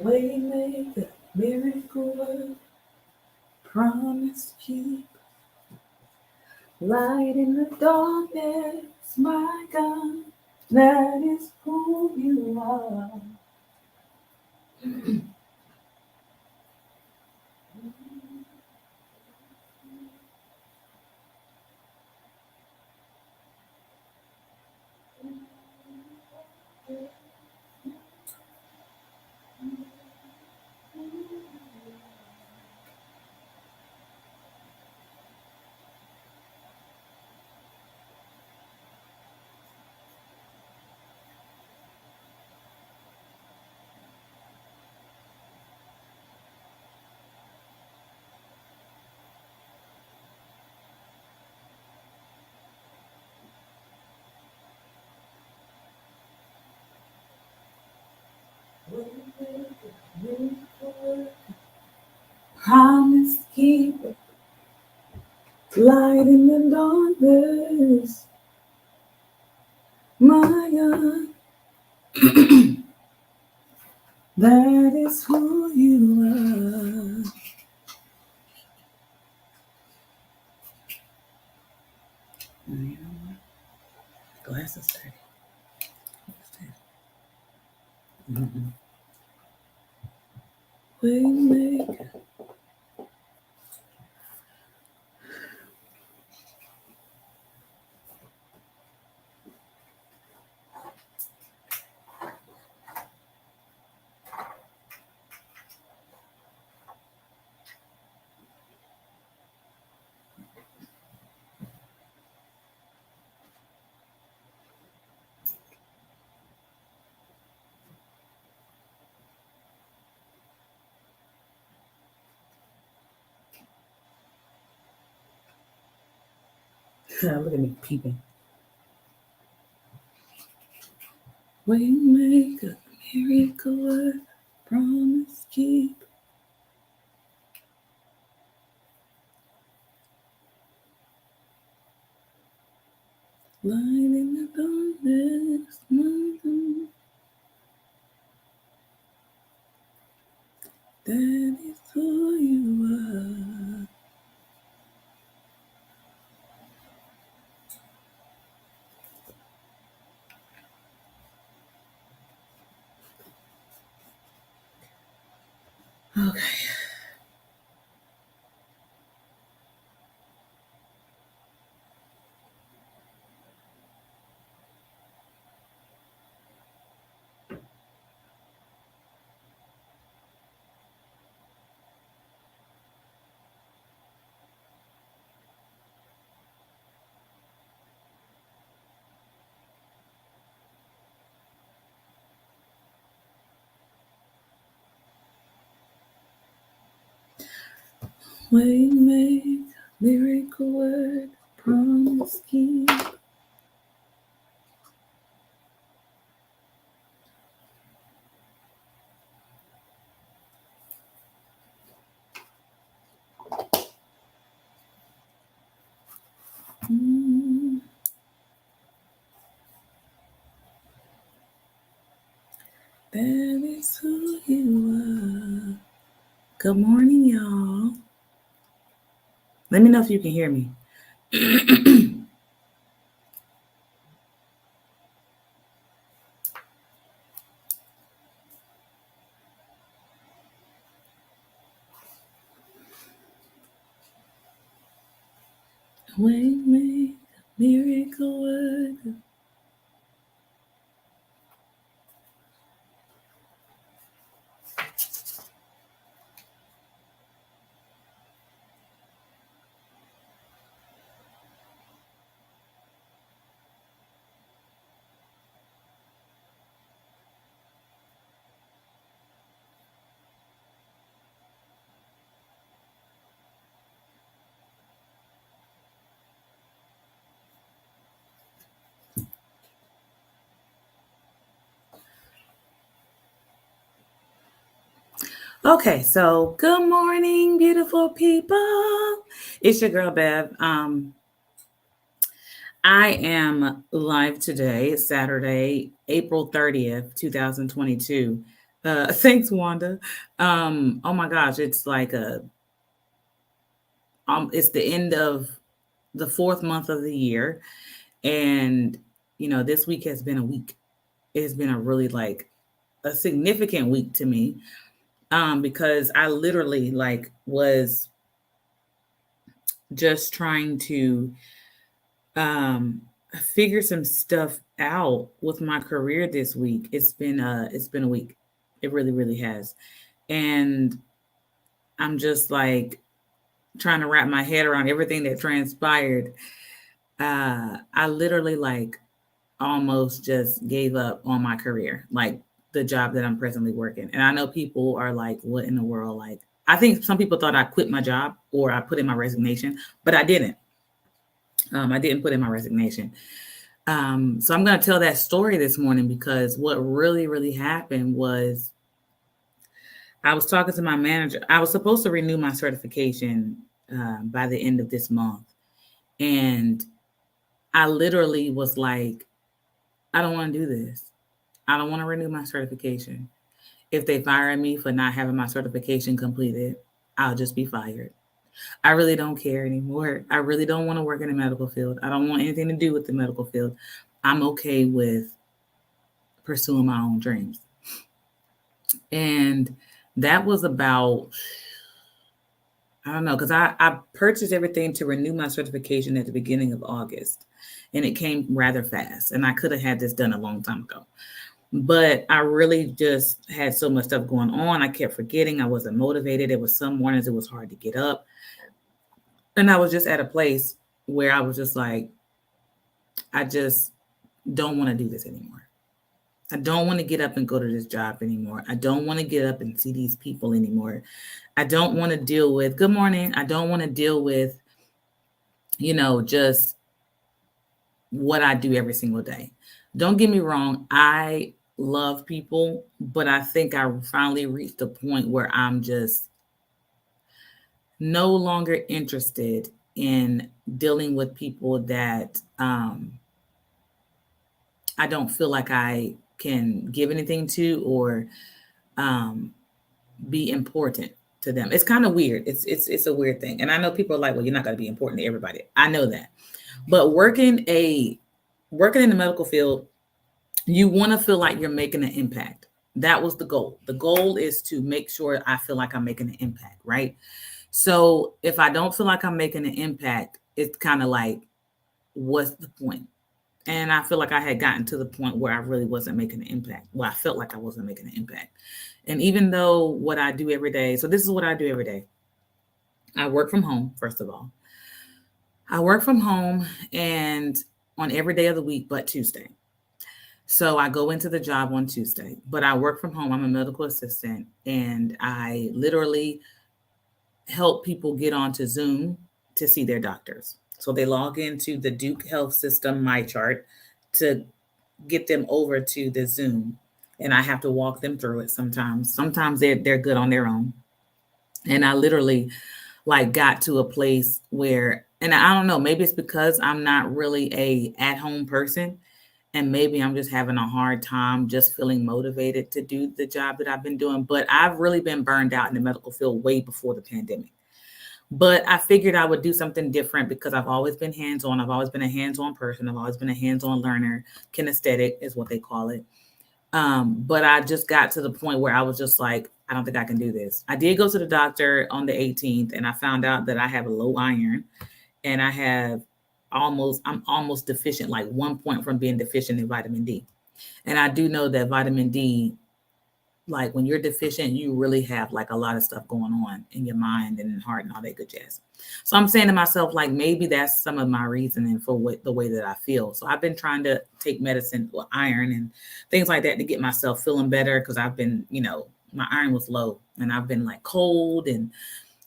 Waymaker, miracle work, promise keep, light in the darkness, my God, that is who you are. Waymaker, miracle work, promise keep, light in the darkness, my God, that is who you are. You know what? Glasses dirty. Waymaker. Look at me peeping. Waymaker, miracle work, promise keep. Light in the darkness, my God, that is who you are. Okay. Waymaker, miracle work, promise keep. Mm, that is who you are. Good morning, y'all. Let me know if you can hear me. Waymaker, miracle work. Okay, so good morning, beautiful people. It's your girl Bev. I am live today. It's Saturday, April 30th, 2022. Thanks, Wanda. Oh my gosh, it's like it's the end of the fourth month of the year, and this week has been a week. It's been a really like a significant week to me, because I literally like was just trying to um figure some stuff out with my career this week. It's been a week. It really, really has. And I'm just like trying to wrap my head around everything that transpired. I literally like almost just gave up on my career, like the job that I'm presently working. And I know people are like, what in the world? Like, I think some people thought I quit my job or I put in my resignation, but I didn't. I didn't put in my resignation. So I'm going to tell that story this morning because what really, really happened was I was talking to my manager. I was supposed to renew my certification by the end of this month. And I literally was like, I don't want to do this. I don't want to renew my certification. If they fire me for not having my certification completed, I'll just be fired. I really don't care anymore. I really don't want to work in the medical field. I don't want anything to do with the medical field. I'm okay with pursuing my own dreams. And that was about, I don't know, because I purchased everything to renew my certification at the beginning of August. And it came rather fast. And I could have had this done a long time ago. But I really just had so much stuff going on. I kept forgetting. I wasn't motivated. It was some mornings it was hard to get up. And I was just at a place where I was just like, I just don't want to do this anymore. I don't want to get up and go to this job anymore. I don't want to get up and see these people anymore. I don't want to deal with, good morning. I don't want to deal with, just what I do every single day. Don't get me wrong. I love people, but I think I finally reached a point where I'm just no longer interested in dealing with people that I don't feel like I can give anything to or um, be important to them. It's kind of weird. It's a weird thing, and I know people are like, "Well, you're not going to be important to everybody." I know that, but working in the medical field, you want to feel like you're making an impact. That was the goal. The goal is to make sure I feel like I'm making an impact, right? So if I don't feel like I'm making an impact, it's kind of like, what's the point? And I feel like I had gotten to the point where I really wasn't making an impact. Well, I felt like I wasn't making an impact. And even though what I do every day, so this is what I do every day. I work from home, first of all. I work from home and on every day of the week but Tuesday. So I go into the job on Tuesday, but I work from home. I'm a medical assistant and I literally help people get onto Zoom to see their doctors. So they log into the Duke Health System MyChart to get them over to the Zoom, and I have to walk them through it sometimes. Sometimes they're good on their own, and I literally like got to a place where, and I don't know, maybe it's because I'm not really a at home person, and maybe I'm just having a hard time just feeling motivated to do the job that I've been doing. But I've really been burned out in the medical field way before the pandemic. But I figured I would do something different because I've always been hands on. I've always been a hands on person. I've always been a hands on learner. Kinesthetic is what they call it. But I just got to the point where I was just like, I don't think I can do this. I did go to the doctor on the 18th and I found out that I have a low iron and I'm almost deficient, like 1 point from being deficient in vitamin D. And I do know that vitamin D, like when you're deficient, you really have like a lot of stuff going on in your mind and heart and all that good jazz. So I'm saying to myself, like maybe that's some of my reasoning for the way that I feel. So I've been trying to take medicine or iron and things like that to get myself feeling better because I've been, my iron was low and I've been like cold and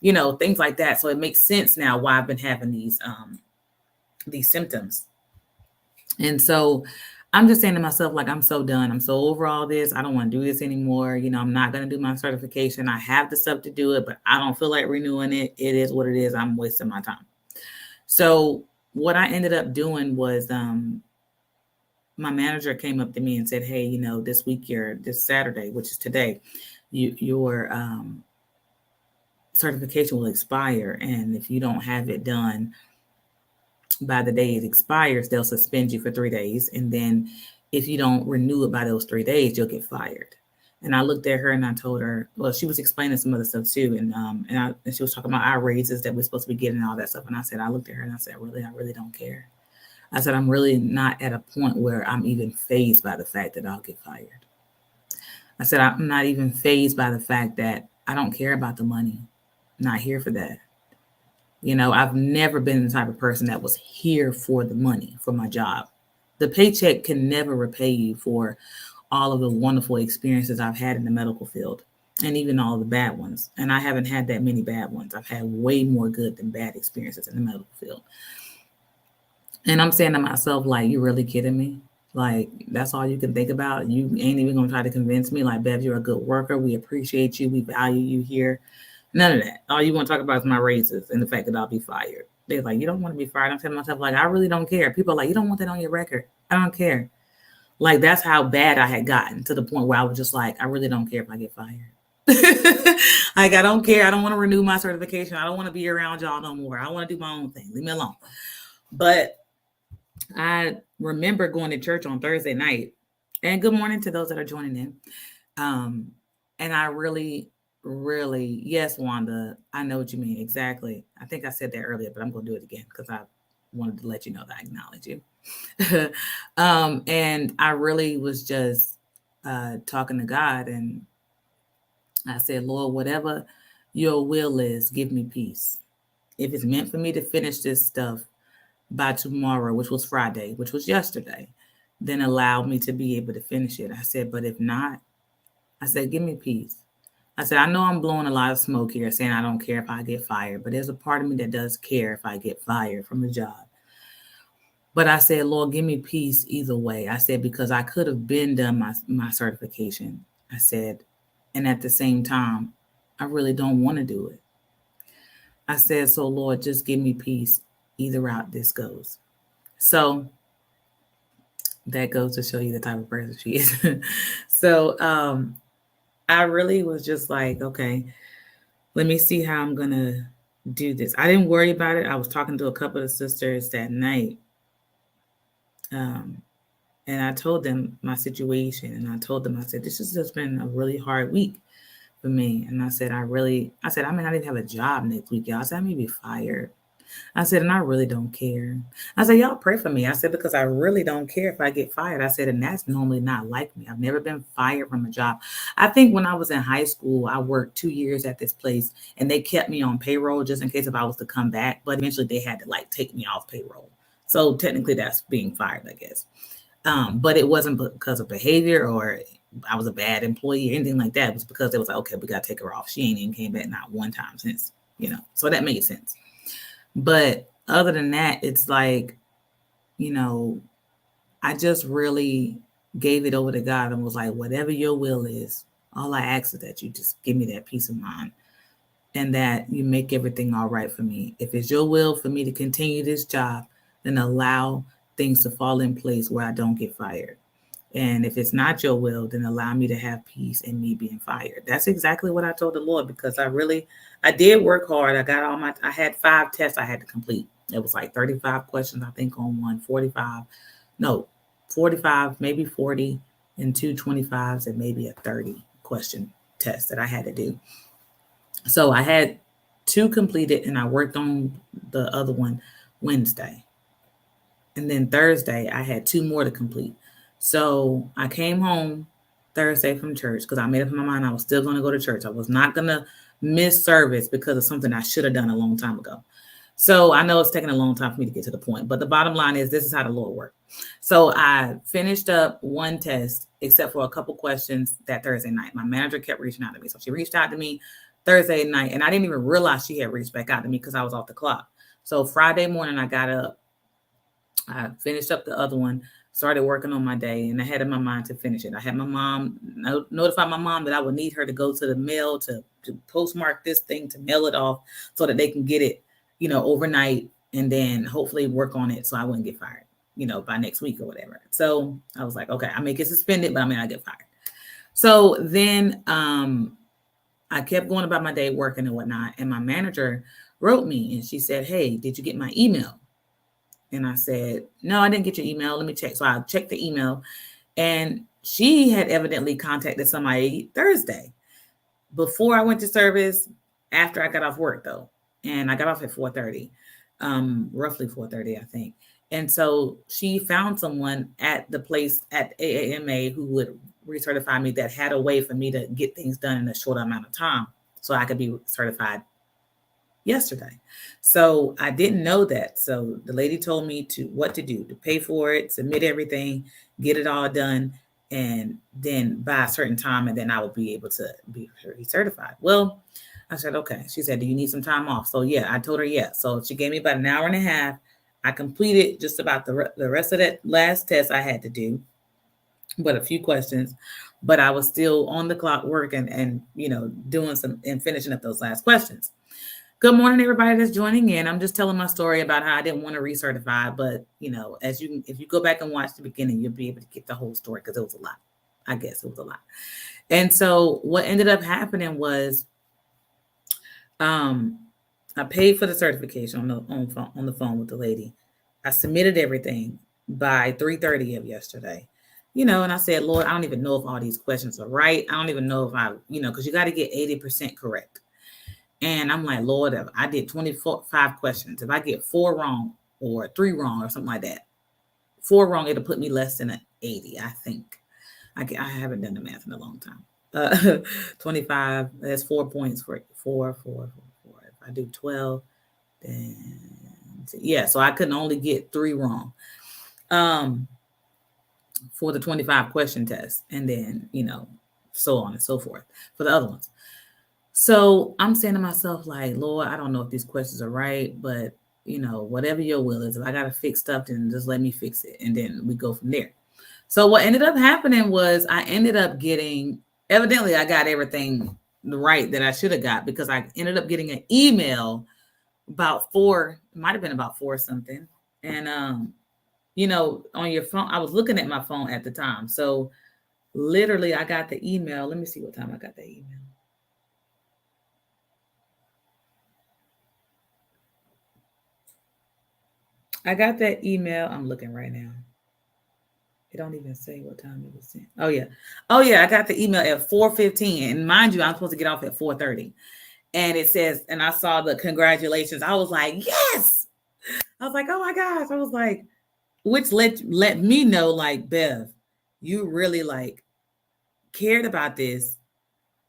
things like that. So it makes sense now why I've been having these symptoms. And so I'm just saying to myself, like, I'm so done. I'm so over all this. I don't want to do this anymore. I'm not going to do my certification. I have the stuff to do it, but I don't feel like renewing it. It is what it is. I'm wasting my time. So what I ended up doing was my manager came up to me and said, "Hey, this Saturday, which is today, your certification will expire, and if you don't have it done by the day it expires, they'll suspend you for 3 days, and then if you don't renew it by those 3 days, you'll get fired." And I looked at her and I told her, well, she was explaining some other stuff too, and she was talking about our raises that we're supposed to be getting and all that stuff. And I looked at her and I said, really, I really don't care. I said, I'm really not at a point where I'm even fazed by the fact that I'll get fired. I said, I'm not even fazed by the fact that I don't care about the money. I'm not here for that. I've never been the type of person that was here for the money, for my job. The paycheck can never repay you for all of the wonderful experiences I've had in the medical field, and even all the bad ones. And I haven't had that many bad ones. I've had way more good than bad experiences in the medical field. And I'm saying to myself, like, you really kidding me? Like, that's all you can think about? You ain't even going to try to convince me, like, Bev, you're a good worker. We appreciate you. We value you here. None of that. All you want to talk about is my raises and the fact that I'll be fired. They're like, you don't want to be fired. I'm telling myself, like, I really don't care. People are like, you don't want that on your record. I don't care. Like, that's how bad I had gotten, to the point where I was just like, I really don't care if I get fired. Like, I don't care. I don't want to renew my certification. I don't want to be around y'all no more. I want to do my own thing. Leave me alone. But I remember going to church on Thursday night, and good morning to those that are joining in. And I really, yes, Wanda, I know what you mean. Exactly. I think I said that earlier, but I'm going to do it again because I wanted to let you know that I acknowledge you. And I really was just talking to God, and I said, Lord, whatever your will is, give me peace. If it's meant for me to finish this stuff by tomorrow, which was Friday, which was yesterday, then allow me to be able to finish it. I said, but if not, I said, give me peace. I said, I know I'm blowing a lot of smoke here saying I don't care if I get fired, but there's a part of me that does care if I get fired from the job. But I said, Lord, give me peace either way. I said, because I could have been done my certification. I said, and at the same time, I really don't want to do it. I said, so Lord, just give me peace either route this goes. So that goes to show you the type of person she is. So I really was just like, okay, let me see how I'm going to do this. I didn't worry about it. I was talking to a couple of sisters that night. And I told them my situation, and I told them, I said, this has just been a really hard week for me. And I said, I may not even have a job next week, y'all. I said, I may be fired. I said, and I really don't care. I said, y'all pray for me. I said, because I really don't care if I get fired. I said, and that's normally not like me. I've never been fired from a job. I think when I was in high school, I worked 2 years at this place, and they kept me on payroll just in case if I was to come back. But eventually they had to take me off payroll. So technically that's being fired, I guess. But it wasn't because of behavior or I was a bad employee or anything like that. It was because they was like, okay, we got to take her off. She ain't even came back not one time since, so that made sense. But other than that, it's like, I just really gave it over to God and was like, whatever your will is, all I ask is that you just give me that peace of mind and that you make everything all right for me. If it's your will for me to continue this job, then allow things to fall in place where I don't get fired. And if it's not your will, then allow me to have peace in me being fired. That's exactly what I told the Lord, because I did work hard. I had 5 tests I had to complete. It was like 35 questions, I think, on one, 45, maybe 40, and 2 25s, and maybe a 30 question test that I had to do. So I had 2 completed, and I worked on the other one Wednesday. And then Thursday, I had 2 more to complete. So I came home Thursday from church because I made up in my mind I was still going to go to church. I was not going to miss service because of something I should have done a long time ago. So I know it's taking a long time for me to get to the point, but the bottom line is this is how the Lord worked. So I finished up one test, except for a couple questions that Thursday night. My manager kept reaching out to me. So she reached out to me Thursday night, and I didn't even realize she had reached back out to me because I was off the clock. So Friday morning, I got up. I finished up the other one, started working on my day, and I had in my mind to finish it. I had my mom notify my mom that I would need her to go to the mail to postmark this thing, to mail it off so that they can get it, overnight, and then hopefully work on it so I wouldn't get fired. by next week or whatever. So I was like, okay, I may get suspended, but I may not get fired. So then I kept going about my day working and whatnot. And my manager wrote me and she said, hey, did you get my email? And I said, no, I didn't get your email. Let me check. So I checked the email, and she had evidently contacted somebody Thursday before I went to service, after I got off work though. And I got off at 4:30, roughly 4:30, I think. And so she found someone at the place at AAMA who would recertify me, that had a way for me to get things done in a short amount of time so I could be certified yesterday. So I didn't know that. So the lady told me what to do, to pay for it, submit everything, get it all done, and then by a certain time, and then I would be able to be certified. Well, I said, okay. She said, do you need some time off? So yeah, I told her yes. So she gave me about an hour and a half. I completed just about the rest of that last test I had to do, but a few questions. But I was still on the clock working and doing some and finishing up those last questions. Good morning, everybody that's joining in. I'm just telling my story about how I didn't want to recertify, but if you go back and watch the beginning, you'll be able to get the whole story, because it was a lot. I guess it was a lot. And so what ended up happening was, I paid for the certification on the phone with the lady. I submitted everything by 3:30 of yesterday. And I said, Lord, I don't even know if all these questions are right. I don't even know if because you got to get 80% correct. And I'm like, Lord, if I did 25 questions, if I get 4 wrong or 3 wrong or something like that, 4 wrong, it'll put me less than an 80, I think. I haven't done the math in a long time. 25, that's 4 points for 4. If I do 12, then yeah, so I couldn't only get 3 wrong for the 25 question test, and then so on and so forth for the other ones. So I'm saying to myself, like, Lord, I don't know if these questions are right, but whatever your will is, if I got to fix stuff, then just let me fix it, and then we go from there. So what ended up happening was I ended up evidently I got everything right that I should have got, because I ended up getting an email about 4, it might have been about 4 something. And, on your phone, I was looking at my phone at the time. So literally I got the email. Let me see what time I got the email. I got that email. I'm looking right now. It don't even say what time it was sent. Oh yeah. I got the email at 4:15. And mind you, I'm supposed to get off at 4:30. And it says, and I saw the congratulations. I was like, yes. I was like, oh my gosh. I was like, which let me know, like, Bev, you really cared about this,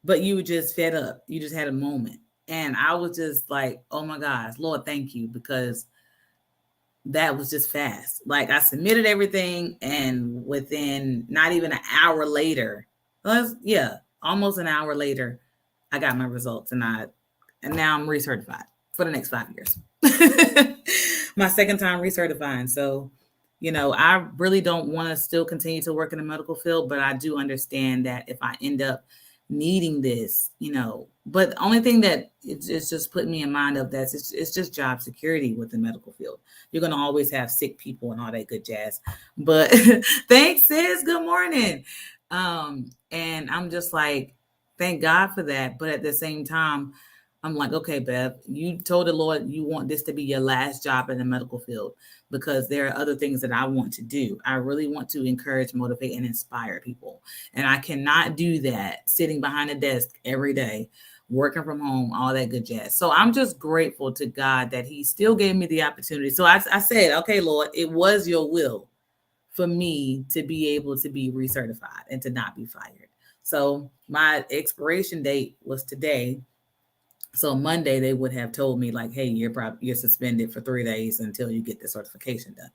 but you were just fed up. You just had a moment. And I was just like, oh my gosh, Lord, thank you, because that was just fast. Like, I submitted everything, and within not even an hour later, almost an hour later, I got my results, and now I'm recertified for the next 5 years. My second time recertifying. So, I really don't want to still continue to work in the medical field, but I do understand that if I end up needing this, but the only thing that it's just put me in mind of that, it's just job security with the medical field. You're going to always have sick people and all that good jazz. But thanks, sis. Good morning. And I'm just like, thank God for that. But at the same time, I'm like, okay, Bev, you told the Lord you want this to be your last job in the medical field, because there are other things that I want to do. I really want to encourage, motivate, and inspire people. And I cannot do that sitting behind a desk every day, working from home, all that good jazz. So I'm just grateful to God that he still gave me the opportunity. So I said, okay, Lord, it was your will for me to be able to be recertified and to not be fired. So my expiration date was today. So Monday they would have told me, like, hey, you're suspended for 3 days until you get the certification done.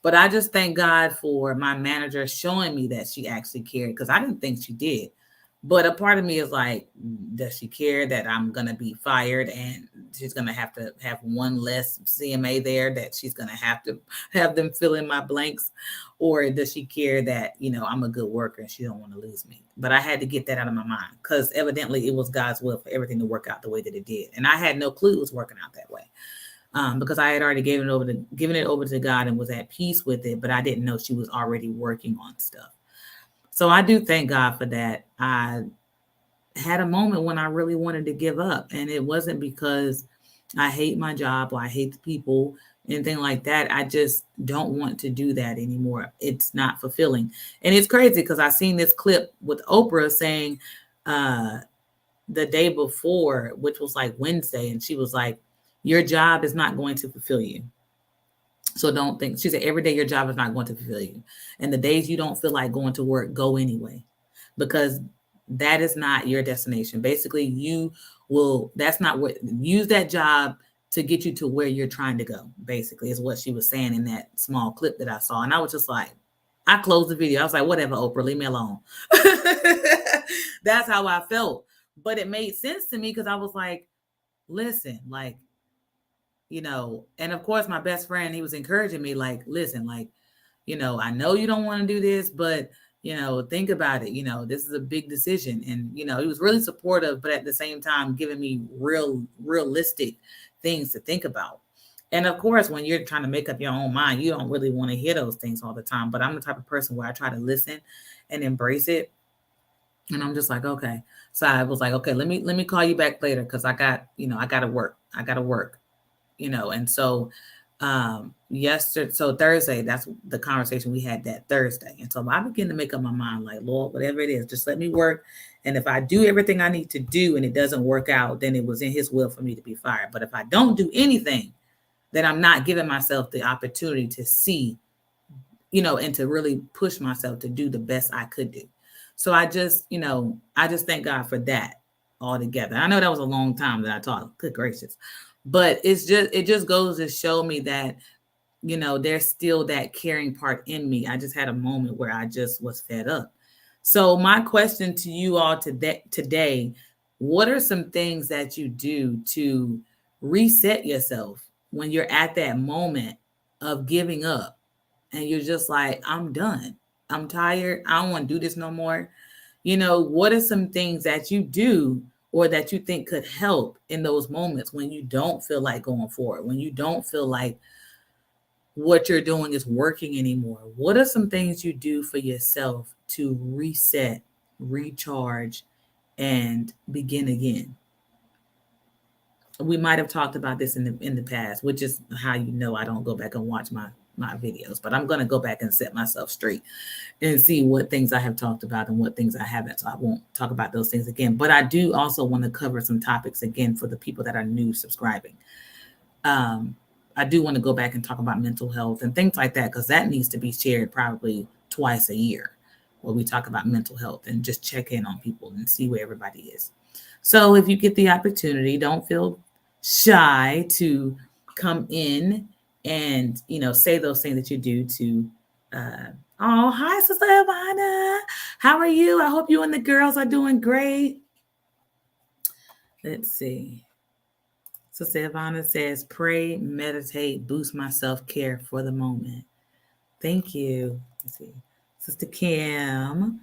But I just thank God for my manager showing me that she actually cared, because I didn't think she did. But a part of me is like, does she care that I'm going to be fired and she's going to have one less CMA there that she's going to have them fill in my blanks? Or does she care that, I'm a good worker and she don't want to lose me? But I had to get that out of my mind, because evidently it was God's will for everything to work out the way that it did. And I had no clue it was working out that way. because I had already given it over to God and was at peace with it, but I didn't know she was already working on stuff. So I do thank God for that. I had a moment when I really wanted to give up, and it wasn't because I hate my job or I hate the people, anything like that. I just don't want to do that anymore. It's not fulfilling. And it's crazy because I seen this clip with Oprah saying the day before, which was like Wednesday, and she was like, your job is not going to fulfill you. So don't think, she said, every day your job is not going to fulfill you. And the days you don't feel like going to work, go anyway, because that is not your destination. Basically, you will, that's not what, use that job to get you to where you're trying to go, basically, is what she was saying in that small clip that I saw. And I was just like, I closed the video. I was like, whatever, Oprah, leave me alone. That's how I felt. But it made sense to me because I was like, listen, like, you know, and of course, my best friend, he was encouraging me, like, listen, like, you know, I know you don't want to do this, but, you know, think about it. You know, this is a big decision. And, you know, he was really supportive, but at the same time, giving me realistic things to think about. And of course, when you're trying to make up your own mind, you don't really want to hear those things all the time. But I'm the type of person where I try to listen and embrace it. And I'm just like, okay. So I was like, okay, let me call you back later because I got to work. You know. And so Thursday, that's the conversation we had that Thursday. And so I began to make up my mind, like, Lord, whatever it is, just let me work. And if I do everything I need to do and it doesn't work out, then it was in his will for me to be fired. But if I don't do anything, then I'm not giving myself the opportunity to see, you know, and to really push myself to do the best I could do. So I just thank God for that altogether. I know that was a long time that I talked, good gracious. But it just goes to show me that, you know, there's still that caring part in me. I just had a moment where I just was fed up. So my question to you all today, what are some things that you do to reset yourself when you're at that moment of giving up and you're just like, I'm done. I'm tired. I don't want to do this no more. You know, what are some things that you do or that you think could help in those moments when you don't feel like going forward, when you don't feel like what you're doing is working anymore? What are some things you do for yourself to reset, recharge, and begin again? We might have talked about this in the past, which is how you know I don't go back and watch my videos, but I'm going to go back and set myself straight and see what things I have talked about and what things I haven't. So I won't talk about those things again. But I do also want to cover some topics again for the people that are new subscribing. I do want to go back and talk about mental health and things like that, because that needs to be shared probably twice a year where we talk about mental health and just check in on people and see where everybody is. So if you get the opportunity, don't feel shy to come in and, you know, say those things that you do to, oh, hi, Sister Ivana. How are you? I hope you and the girls are doing great. Let's see. Sister Ivana says, pray, meditate, boost my self-care for the moment. Thank you. Let's see. Sister Kim,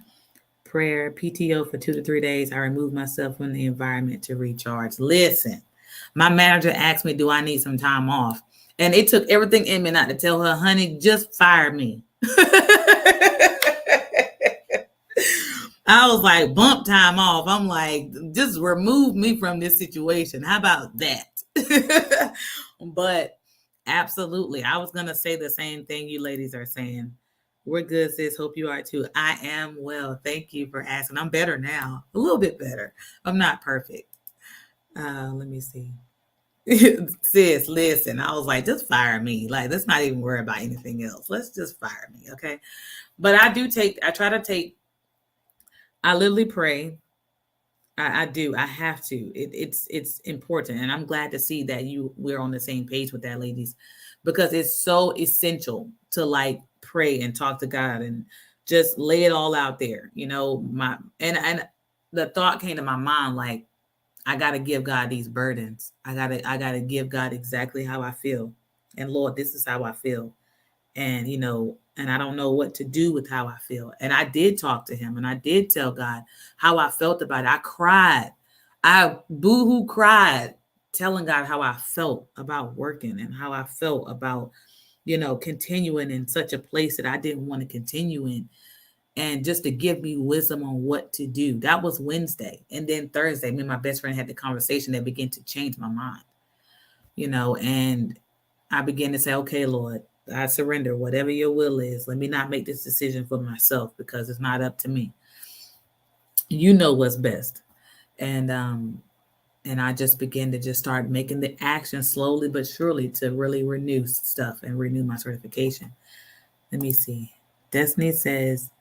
prayer, PTO for 2 to 3 days. I remove myself from the environment to recharge. Listen, my manager asked me, do I need some time off? And it took everything in me not to tell her, honey, just fire me. I was like, bump time off. I'm like, just remove me from this situation. How about that? But absolutely, I was going to say the same thing you ladies are saying. We're good, sis. Hope you are too. I am well. Thank you for asking. I'm better now. A little bit better. I'm not perfect. Let me see. Sis, listen. I was like, just fire me. Like, let's not even worry about anything else. Let's just fire me. Okay. But I literally pray. I do. I have to. It's important. And I'm glad to see that we're on the same page with that, ladies, because it's so essential to like pray and talk to God and just lay it all out there. You know, and the thought came to my mind, like, I gotta give God these burdens. I gotta give God exactly how I feel. And Lord, this is how I feel. And, you know, and I don't know what to do with how I feel. And I did talk to him and I did tell God how I felt about it. I cried. I boo-hoo cried telling God how I felt about working and how I felt about, continuing in such a place that I didn't want to continue in, and just to give me wisdom on what to do. That was Wednesday. And then Thursday, me and my best friend had the conversation that began to change my mind, and I began to say, okay, Lord, I surrender. Whatever your will is, let me not make this decision for myself because it's not up to me. You know what's best. And I just began to just start making the action slowly but surely to really renew stuff and renew my certification. Let me see. Destiny says,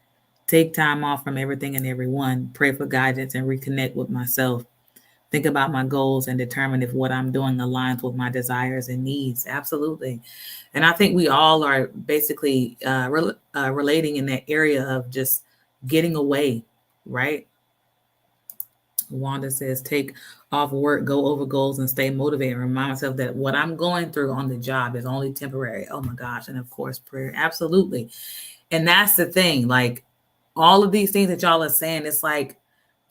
take time off from everything and everyone, pray for guidance and reconnect with myself. Think about my goals and determine if what I'm doing aligns with my desires and needs. Absolutely. And I think we all are basically relating in that area of just getting away, right? Wanda says, take off work, go over goals, and stay motivated. Remind myself that what I'm going through on the job is only temporary. Oh my gosh. And of course, prayer. Absolutely. And that's the thing. Like all of these things that y'all are saying, it's like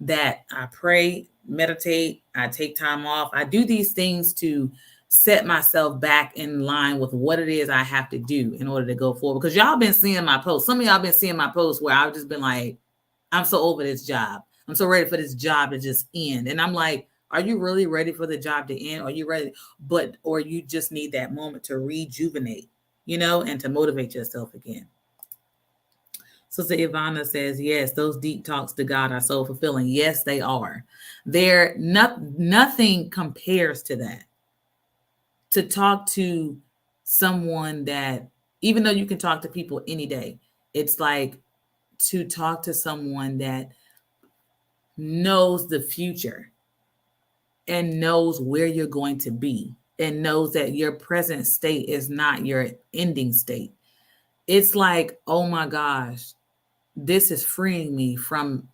that I pray, meditate, I take time off. I do these things to set myself back in line with what it is I have to do in order to go forward. Because y'all been seeing my posts. Some of y'all been seeing my posts where I've just been like, I'm so over this job. I'm so ready for this job to just end. And I'm like, are you really ready for the job to end? Are you ready? Or you just need that moment to rejuvenate, and to motivate yourself again. Sister Ivana says, yes, those deep talks to God are so fulfilling. Yes, they are. Nothing compares to that. To talk to someone that, even though you can talk to people any day, it's like to talk to someone that knows the future and knows where you're going to be and knows that your present state is not your ending state. It's like, oh my gosh, this is freeing me from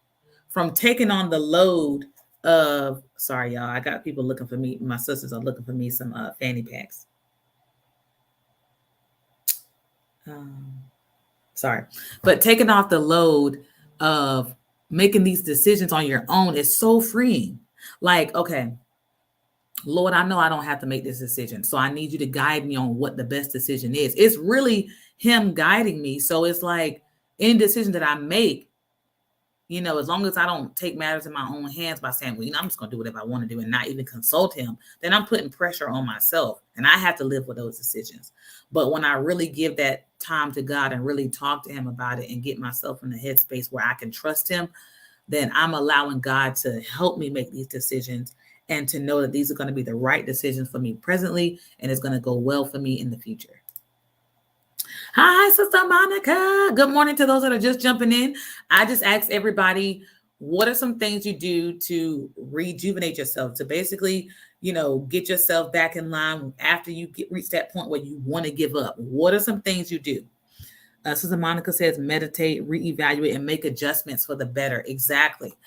taking on the load of, sorry, y'all, I got people looking for me. My sisters are looking for me some fanny packs. Sorry, but taking off the load of making these decisions on your own is so freeing. Like, okay, Lord, I know I don't have to make this decision. So I need you to guide me on what the best decision is. It's really him guiding me. So it's like any decision that I make, as long as I don't take matters in my own hands by saying, well, I'm just going to do whatever I want to do and not even consult him, then I'm putting pressure on myself and I have to live with those decisions. But when I really give that time to God and really talk to him about it and get myself in the headspace where I can trust him, then I'm allowing God to help me make these decisions and to know that these are going to be the right decisions for me presently and it's going to go well for me in the future. Hi, Sister Monica. Good morning to those that are just jumping in. I just asked everybody, what are some things you do to rejuvenate yourself, to basically, get yourself back in line after you reach that point where you want to give up? What are some things you do? Sister Monica says, meditate, reevaluate, and make adjustments for the better. Exactly.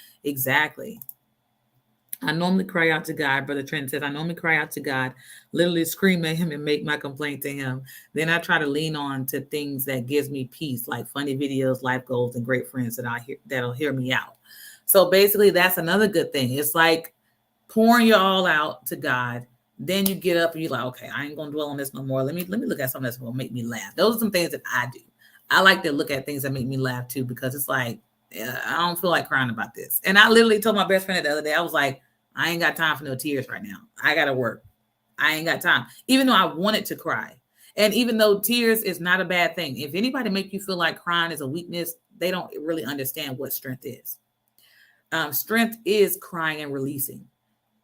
I normally cry out to God. Brother Trent says, I normally cry out to God, literally scream at him and make my complaint to him. Then I try to lean on to things that gives me peace, like funny videos, life goals, and great friends that'll hear me out. So basically, that's another good thing. It's like pouring you all out to God. Then you get up and you're like, okay, I ain't gonna dwell on this no more. Let me look at something that's gonna make me laugh. Those are some things that I do. I like to look at things that make me laugh too, because it's like, I don't feel like crying about this. And I literally told my best friend the other day, I was like, I ain't got time for no tears right now. I got to work. I ain't got time. Even though I wanted to cry. And even though tears is not a bad thing. If anybody make you feel like crying is a weakness, they don't really understand what strength is. Strength is crying and releasing.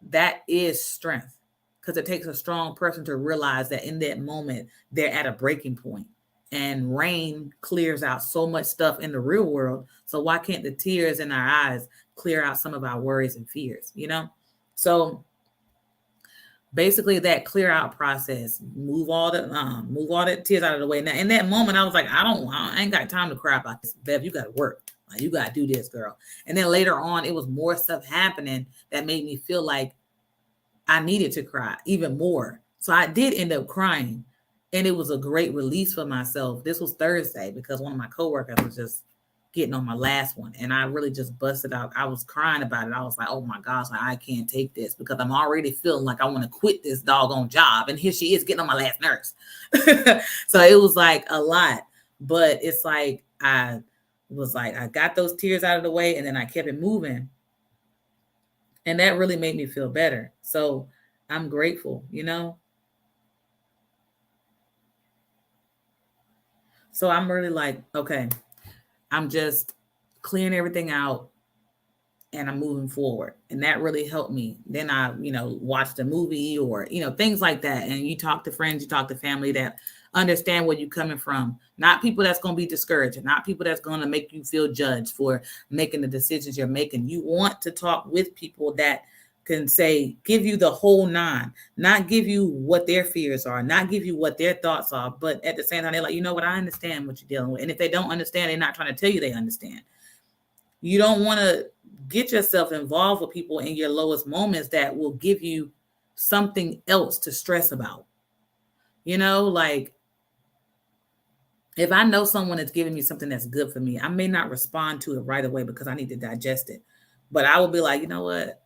That is strength. Because it takes a strong person to realize that in that moment, they're at a breaking point. And rain clears out so much stuff in the real world. So why can't the tears in our eyes clear out some of our worries and fears, So basically that clear out process, move all the tears out of the way. Now in that moment, I was like, I ain't got time to cry about this. Bev, you got to work. Like, you got to do this, girl. And then later on, it was more stuff happening that made me feel like I needed to cry even more. So I did end up crying. And it was a great release for myself. This was Thursday because one of my coworkers was just getting on my last one. And I really just busted out. I was crying about it. I was like, oh my gosh, like, I can't take this because I'm already feeling like I want to quit this doggone job. And here she is getting on my last nerves. So it was like a lot, but it's like, I got those tears out of the way and then I kept it moving. And that really made me feel better. So I'm grateful, you know? So I'm really like, okay, I'm just clearing everything out and I'm moving forward. And that really helped me. Then I, watched a movie or, things like that. And you talk to friends, you talk to family that understand where you're coming from. Not people that's going to be discouraged, not people that's going to make you feel judged for making the decisions you're making. You want to talk with people that can give you the whole nine, not give you what their fears are, not give you what their thoughts are. But at the same time, they're like, you know what, I understand what you're dealing with. And if they don't understand, they're not trying to tell you they understand. You don't want to get yourself involved with people in your lowest moments that will give you something else to stress about. Like if I know someone is giving me something that's good for me, I may not respond to it right away because I need to digest it. But I will be like, you know what?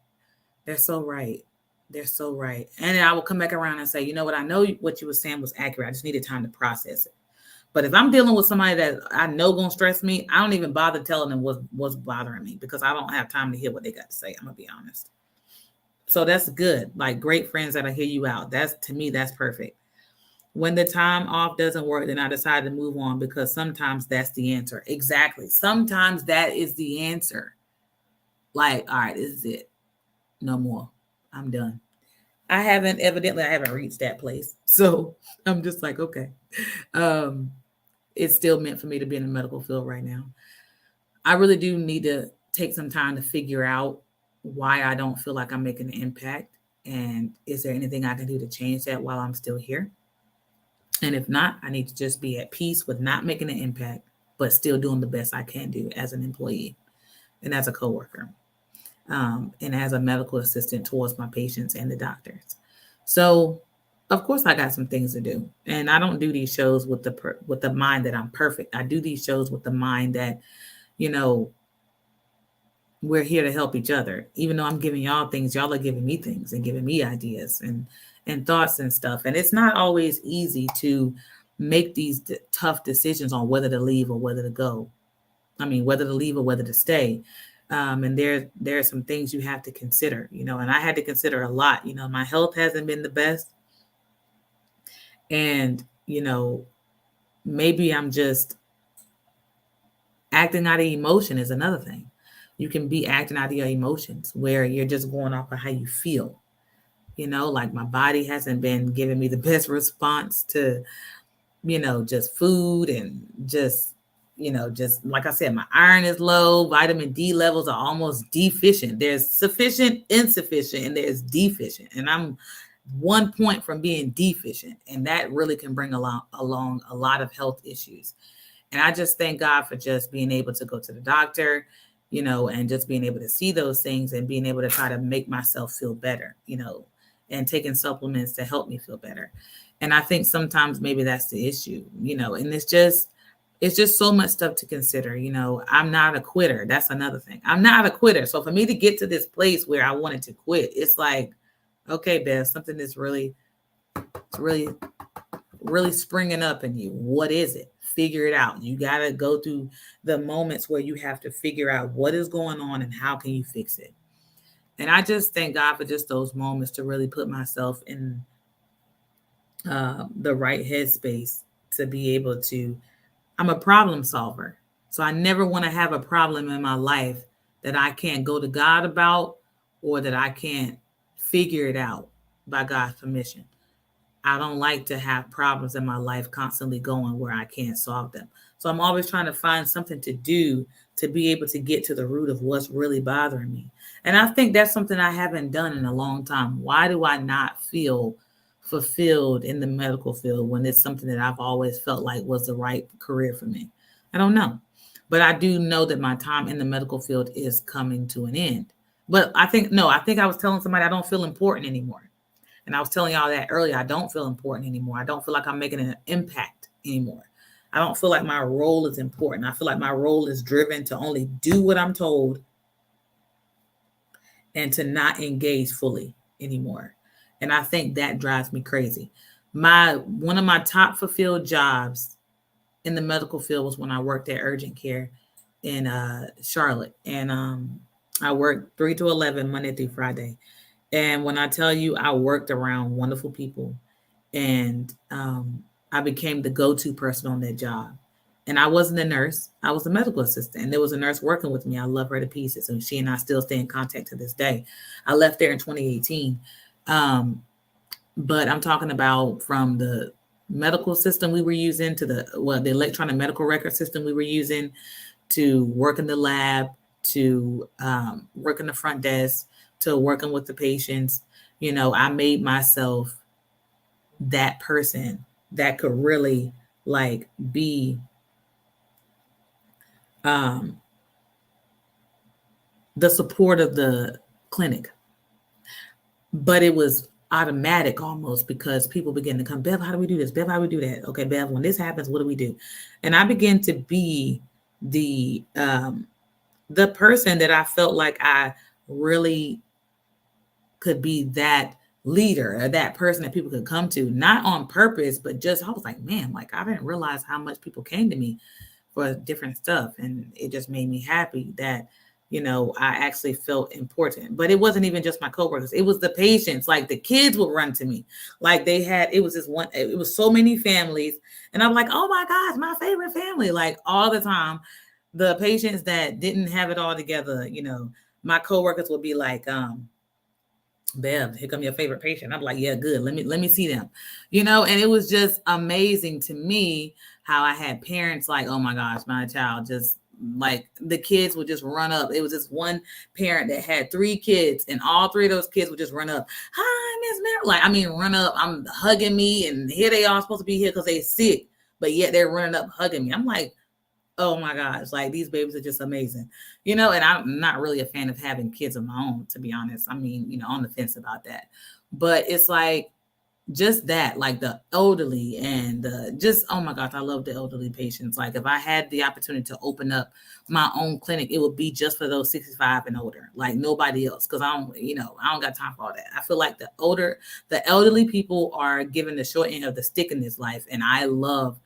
They're so right. They're so right. And then I will come back around and say, you know what? I know what you were saying was accurate. I just needed time to process it. But if I'm dealing with somebody that I know gonna stress me, I don't even bother telling them what's bothering me because I don't have time to hear what they got to say. I'm gonna be honest. So that's good. Like great friends that'll hear you out. To me, that's perfect. When the time off doesn't work, then I decide to move on because sometimes that's the answer. Exactly. Sometimes that is the answer. Like, all right, this is it. No more. I'm done. I haven't reached that place. So I'm just like, okay. It's still meant for me to be in the medical field right now. I really do need to take some time to figure out why I don't feel like I'm making an impact. And is there anything I can do to change that while I'm still here? And if not, I need to just be at peace with not making an impact, but still doing the best I can do as an employee and as a coworker, and as a medical assistant towards my patients and the doctors. So of course I got some things to do, and I don't do these shows with the mind that I'm perfect. I do these shows with the mind that, we're here to help each other. Even though I'm giving y'all things, y'all are giving me things and giving me ideas and thoughts and stuff. And it's not always easy to make these tough decisions on whether to leave or whether to go. I mean, whether to leave or whether to stay. And there are some things you have to consider, and I had to consider a lot. My health hasn't been the best. And, maybe I'm just acting out of emotion is another thing. You can be acting out of your emotions where you're just going off of how you feel. Like my body hasn't been giving me the best response to, just food and just like I said, my iron is low, vitamin D levels are almost deficient. There's sufficient, insufficient, and there's deficient. And I'm 1 point from being deficient. And that really can bring along a lot of health issues. And I just thank God for just being able to go to the doctor, and just being able to see those things and being able to try to make myself feel better, and taking supplements to help me feel better. And I think sometimes maybe that's the issue, and it's just so much stuff to consider. I'm not a quitter. That's another thing. I'm not a quitter. So for me to get to this place where I wanted to quit, it's like, okay, Beth, something that's really springing up in you. What is it? Figure it out. You got to go through the moments where you have to figure out what is going on and how can you fix it. And I just thank God for just those moments to really put myself in the right headspace to be able to, I'm a problem solver. So I never want to have a problem in my life that I can't go to God about or that I can't figure it out by God's permission. I don't like to have problems in my life constantly going where I can't solve them. So I'm always trying to find something to do to be able to get to the root of what's really bothering me. And I think that's something I haven't done in a long time. Why do I not feel fulfilled in the medical field when it's something that I've always felt like was the right career for me? I don't know. But I do know that my time in the medical field is coming to an end. But I think I was telling somebody I don't feel important anymore. And I was telling y'all that earlier. I don't feel important anymore. I don't feel like I'm making an impact anymore. I don't feel like my role is important. I feel like my role is driven to only do what I'm told and to not engage fully anymore. And I think that drives me crazy. One of my top fulfilled jobs in the medical field was when I worked at urgent care in Charlotte. And I worked 3 to 11 Monday through Friday. And when I tell you, I worked around wonderful people, and I became the go-to person on that job. And I wasn't a nurse, I was a medical assistant. And there was a nurse working with me. I love her to pieces. And she and I still stay in contact to this day. I left there in 2018. But I'm talking about from the medical system we were using to the electronic medical record system we were using, to work in the lab, to work in the front desk, to working with the patients. I made myself that person that could really like be the support of the clinic. But it was automatic almost, because people begin to come, Bev, how do we do this? Bev, how do we do that? Okay, Bev, when this happens, what do we do? And I began to be the person that I felt like I really could be, that leader or that person that people could come to, not on purpose, but just, I was like, man, like I didn't realize how much people came to me for different stuff. And it just made me happy that, I actually felt important. But it wasn't even just my coworkers. It was the patients. Like the kids would run to me. Like it was so many families. And I'm like, oh my gosh, my favorite family. Like all the time, the patients that didn't have it all together, my coworkers would be like, Bev, here come your favorite patient. I'm like, yeah, good. Let me see them, and it was just amazing to me how I had parents like, oh my gosh, my child just like the kids would just run up. It was this one parent that had 3 kids, and all 3 of those kids would just run up. Hi, Miss Mary. Run up. I'm hugging me, and here they are supposed to be here because they're sick, but yet they're running up hugging me. I'm like, oh my gosh, like these babies are just amazing, and I'm not really a fan of having kids of my own, to be honest. On the fence about that, but it's like just that, like the elderly and just, oh my gosh, I love the elderly patients. Like if I had the opportunity to open up my own clinic, it would be just for those 65 and older, like nobody else. Cause I don't got time for all that. I feel like the elderly people are given the short end of the stick in this life. And I love,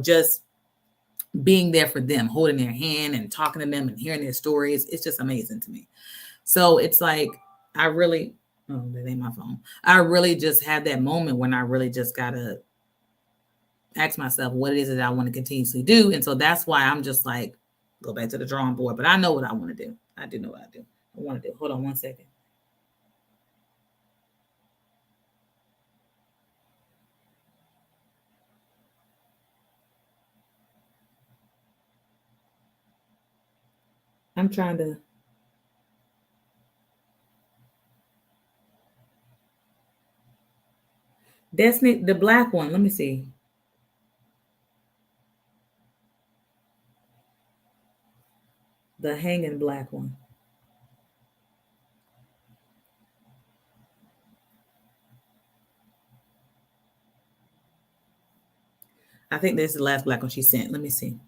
just being there for them, holding their hand and talking to them and hearing their stories. It's just amazing to me. So it's like, that ain't my phone. I really just had that moment when I really just got to ask myself, what is it I want to continuously do? And so that's why I'm just like, go back to the drawing board, but I know what I want to do. I do know what I want to do. Hold on one second. I'm trying to. Destiny, the black one. Let me see. The hanging black one. I think this is the last black one she sent. Let me see.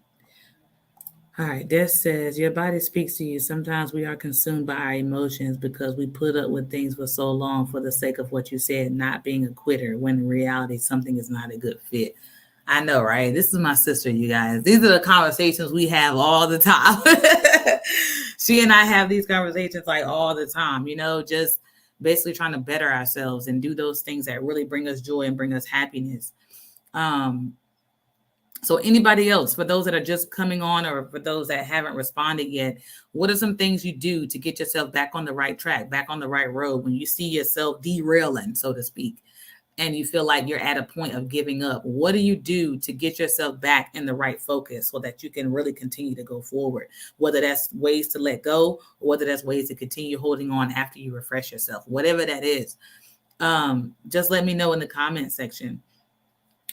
All right, Des says, your body speaks to you. Sometimes we are consumed by our emotions because we put up with things for so long for the sake of what you said, not being a quitter, when in reality, something is not a good fit. I know, right? This is my sister, you guys. These are the conversations we have all the time. She and I have these conversations like all the time, just basically trying to better ourselves and do those things that really bring us joy and bring us happiness. So anybody else, for those that are just coming on or for those that haven't responded yet, what are some things you do to get yourself back on the right track, back on the right road when you see yourself derailing, so to speak, and you feel like you're at a point of giving up? What do you do to get yourself back in the right focus so that you can really continue to go forward? Whether that's ways to let go or whether that's ways to continue holding on after you refresh yourself, whatever that is, just let me know in the comment section.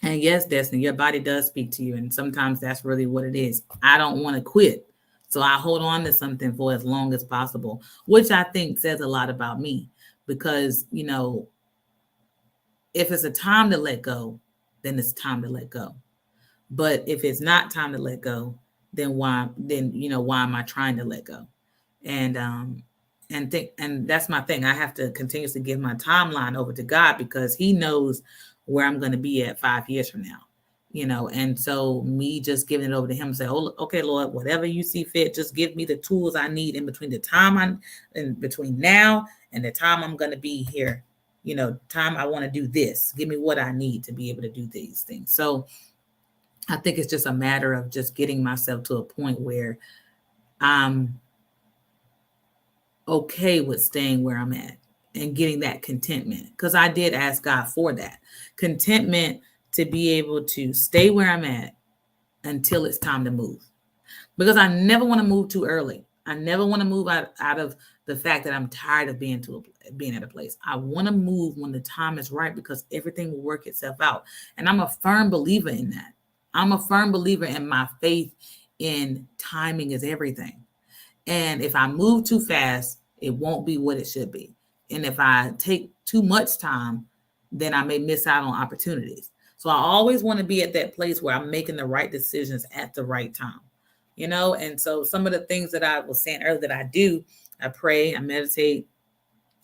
And yes, Destiny, your body does speak to you. And sometimes that's really what it is. I don't want to quit. So I hold on to something for as long as possible, which I think says a lot about me because, if it's a time to let go, then it's time to let go. But if it's not time to let go, then why am I trying to let go? And that's my thing. I have to continuously give my timeline over to God, because he knows where I'm going to be at 5 years from now. And so me just giving it over to him and say, oh, okay, Lord, whatever you see fit, just give me the tools I need in between in between now and the time I'm going to be here. Time I want to do this. Give me what I need to be able to do these things. So I think it's just a matter of just getting myself to a point where I'm okay with staying where I'm at and getting that contentment. Because I did ask God for that contentment, to be able to stay where I'm at until it's time to move. Because I never want to move too early. I never want to move out of the fact that I'm tired of being at a place. I want to move when the time is right, because everything will work itself out. And I'm a firm believer in that. I'm a firm believer in my faith in timing is everything. And if I move too fast, it won't be what it should be. And if I take too much time, then I may miss out on opportunities. So I always want to be at that place where I'm making the right decisions at the right time. And so some of the things that I was saying earlier that I do, I pray, I meditate.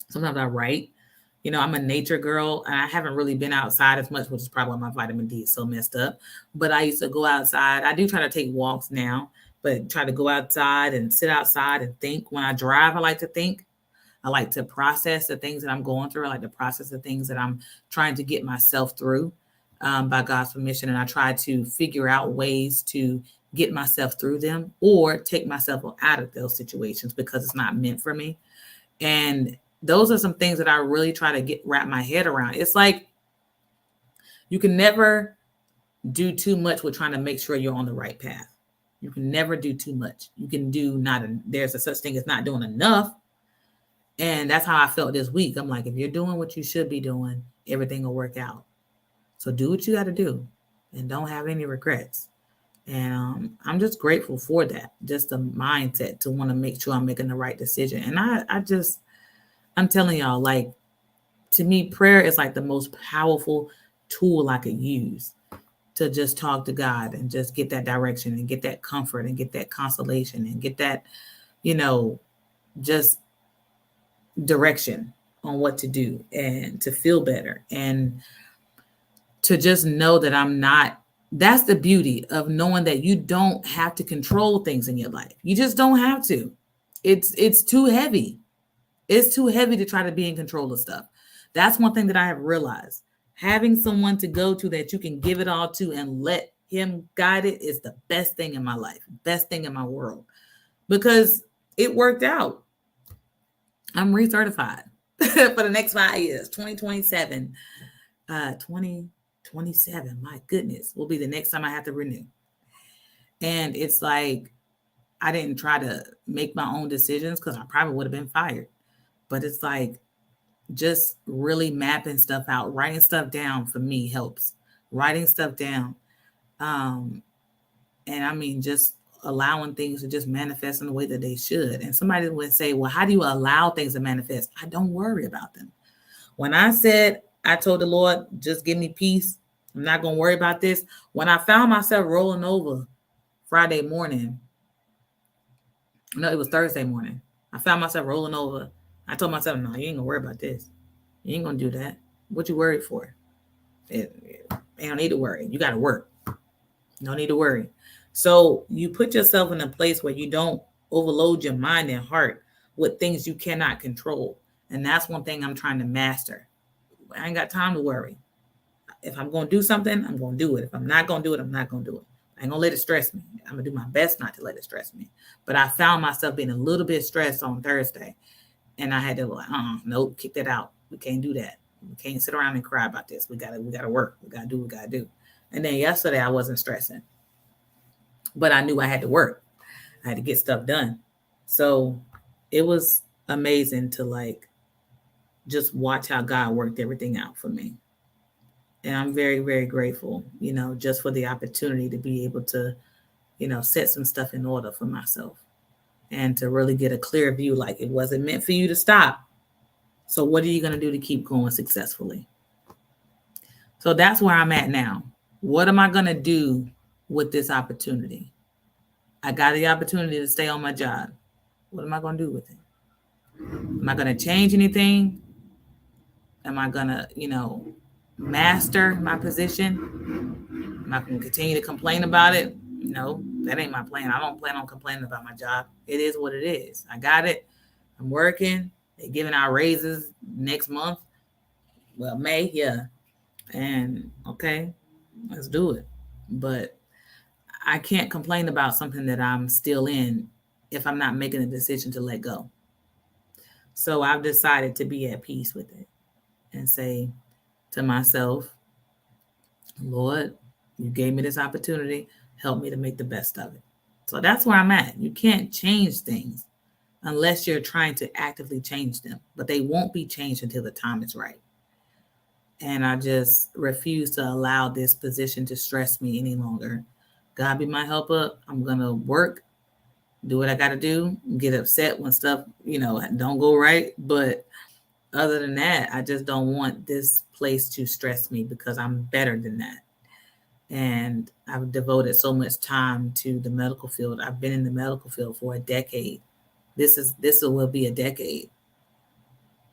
Sometimes I write. I'm a nature girl, and I haven't really been outside as much, which is probably why my vitamin D is so messed up. But I used to go outside. I do try to take walks now, but try to go outside and sit outside and think. When I drive, I like to think. I like to process the things that I'm going through. I like to process the things that I'm trying to get myself through by God's permission. And I try to figure out ways to get myself through them or take myself out of those situations because it's not meant for me. And those are some things that I really try to wrap my head around. It's like you can never do too much with trying to make sure you're on the right path. You can never do too much. You can do there's a such thing as not doing enough. And that's how I felt this week. I'm like, if you're doing what you should be doing, everything will work out. So do what you got to do and don't have any regrets. And I'm just grateful for that. Just the mindset to want to make sure I'm making the right decision. And I'm telling y'all, like, to me, prayer is like the most powerful tool I could use to just talk to God and just get that direction and get that comfort and get that consolation and get that, just direction on what to do and to feel better and to just know that that's the beauty of knowing that you don't have to control things in your life. You just don't have to. It's too heavy. It's too heavy to try to be in control of stuff. That's one thing that I have realized. Having someone to go to that you can give it all to and let him guide it is the best thing in my life, best thing in my world, because it worked out. I'm recertified for the next 5 years, 2027, 2027. My goodness, will be the next time I have to renew. And it's like, I didn't try to make my own decisions because I probably would have been fired. But it's like, just really mapping stuff out, writing stuff down for me helps. Writing stuff down. And I mean, just allowing things to just manifest in the way that they should. And somebody would say, well, how do you allow things to manifest? I don't worry about them. When I told the Lord, just give me peace. I'm not going to worry about this. When I found myself rolling over Friday morning, no, it was Thursday morning. I found myself rolling over. I told myself, no, you ain't gonna worry about this. You ain't gonna do that. What you worried for? You don't need to worry. You got to work. No need to worry. So you put yourself in a place where you don't overload your mind and heart with things you cannot control. And that's one thing I'm trying to master. I ain't got time to worry. If I'm going to do something, I'm going to do it. If I'm not going to do it, I'm not going to do it. I ain't going to let it stress me. I'm going to do my best not to let it stress me. But I found myself being a little bit stressed on Thursday. And I had to nope, kick that out. We can't do that. We can't sit around and cry about this. We gotta work. We gotta do what we gotta do. And then yesterday I wasn't stressing. But I knew I had to work. I had to get stuff done. So it was amazing to just watch how God worked everything out for me. And I'm very, very grateful, just for the opportunity to be able to, set some stuff in order for myself. And to really get a clear view, like it wasn't meant for you to stop. So what are you going to do to keep going successfully? So that's where I'm at now. What am I going to do with this opportunity. I got the opportunity to stay on my job. What am I going to do with it? Am I going to change anything? Am I going to, master my position? Am I going to continue to complain about it? No, that ain't my plan. I don't plan on complaining about my job. It is what it is. I got it. I'm working. They're giving out raises next month. Well, May, yeah. And okay, let's do it. But I can't complain about something that I'm still in if I'm not making a decision to let go. So I've decided to be at peace with it and say to myself, Lord, you gave me this opportunity. Help me to make the best of it. So that's where I'm at. You can't change things unless you're trying to actively change them, but they won't be changed until the time is right. And I just refuse to allow this position to stress me any longer. God be my helper. I'm going to work, do what I got to do, get upset when stuff, don't go right. But other than that, I just don't want this place to stress me because I'm better than that. And I've devoted so much time to the medical field. I've been in the medical field for a decade. This will be a decade.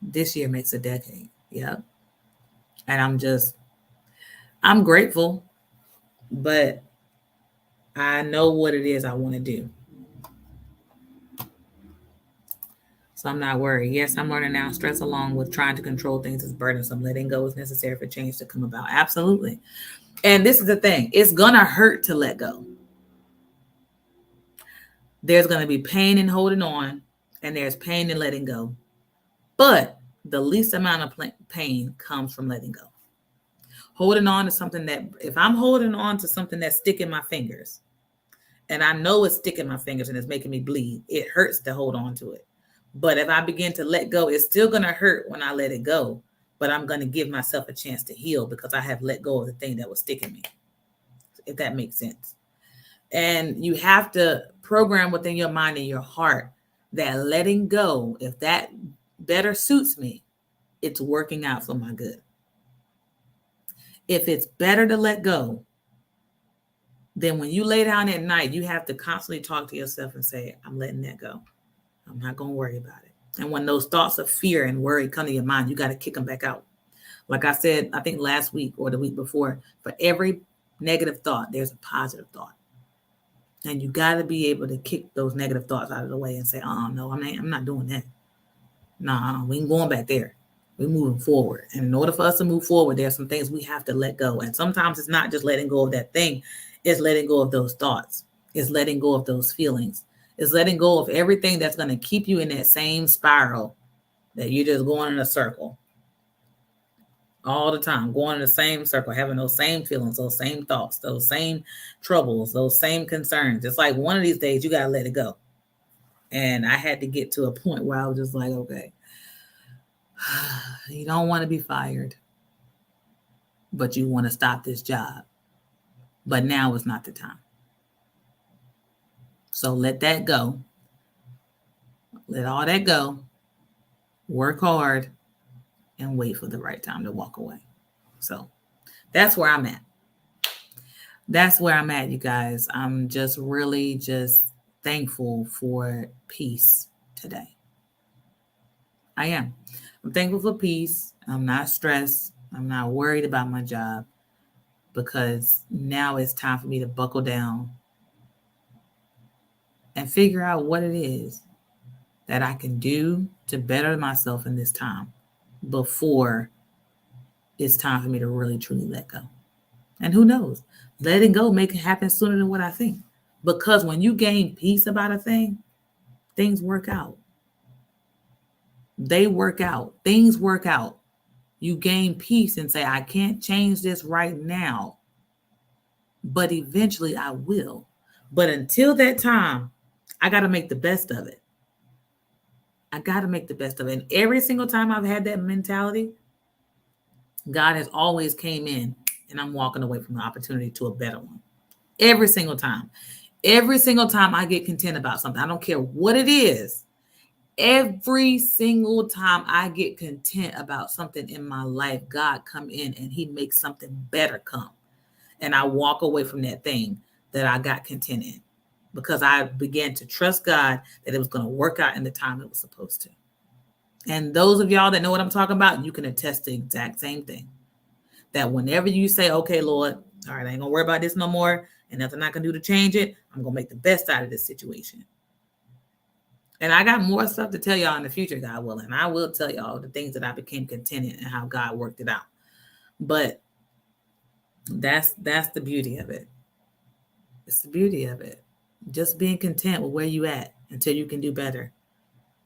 This year makes a decade. Yep. And I'm grateful, but I know what it is I want to do. So I'm not worried. Yes, I'm learning now. Stress along with trying to control things is burdensome. Letting go is necessary for change to come about. Absolutely. And this is the thing. It's going to hurt to let go. There's going to be pain in holding on, and there's pain in letting go. But the least amount of pain comes from letting go. Holding on to something that, if I'm holding on to something that's sticking my fingers, and I know it's sticking my fingers and it's making me bleed, it hurts to hold on to it. But if I begin to let go, it's still going to hurt when I let it go. But I'm going to give myself a chance to heal because I have let go of the thing that was sticking me, if that makes sense. And you have to program within your mind and your heart that letting go, if that better suits me, it's working out for my good. If it's better to let go, then when you lay down at night, you have to constantly talk to yourself and say, I'm letting that go. I'm not going to worry about it. And when those thoughts of fear and worry come to your mind, you got to kick them back out. Like I said, I think last week or the week before, for every negative thought, there's a positive thought. And you got to be able to kick those negative thoughts out of the way and say, no, I'm not doing that. No, we ain't going back there. We're moving forward. And in order for us to move forward, there's some things we have to let go. And sometimes it's not just letting go of that thing. It's letting go of those thoughts. It's letting go of those feelings. It's letting go of everything that's going to keep you in that same spiral that you're just going in a circle all the time, going in the same circle, having those same feelings, those same thoughts, those same troubles, those same concerns. It's like one of these days you got to let it go. And I had to get to a point where I was just like, okay, you don't want to be fired, but you want to stop this job. But now is not the time. So let that go. Let all that go. Work hard and wait for the right time to walk away. So that's where I'm at. That's where I'm at, you guys. I'm just really just thankful for peace today. I am. I'm thankful for peace. I'm not stressed. I'm not worried about my job because now it's time for me to buckle down and figure out what it is that I can do to better myself in this time before it's time for me to really, truly let go. And who knows? Letting go may happen sooner than what I think. Because when you gain peace about a thing, things work out. They work out. Things work out. You gain peace and say, I can't change this right now, but eventually I will. But until that time, I got to make the best of it. I got to make the best of it. And every single time I've had that mentality, God has always came in and I'm walking away from the opportunity to a better one. Every single time. Every single time I get content about something, I don't care what it is. Every single time I get content about something in my life, God come in and he makes something better come. And I walk away from that thing that I got content in, because I began to trust God that it was going to work out in the time it was supposed to. And those of y'all that know what I'm talking about, you can attest to the exact same thing. That whenever you say, okay, Lord, all right, I ain't gonna worry about this no more, and nothing I can do to change it, I'm gonna make the best out of this situation. And I got more stuff to tell y'all in the future, God willing. I will tell y'all the things that I became content in and how God worked it out. But that's the beauty of it. It's the beauty of it. Just being content with where you at until you can do better.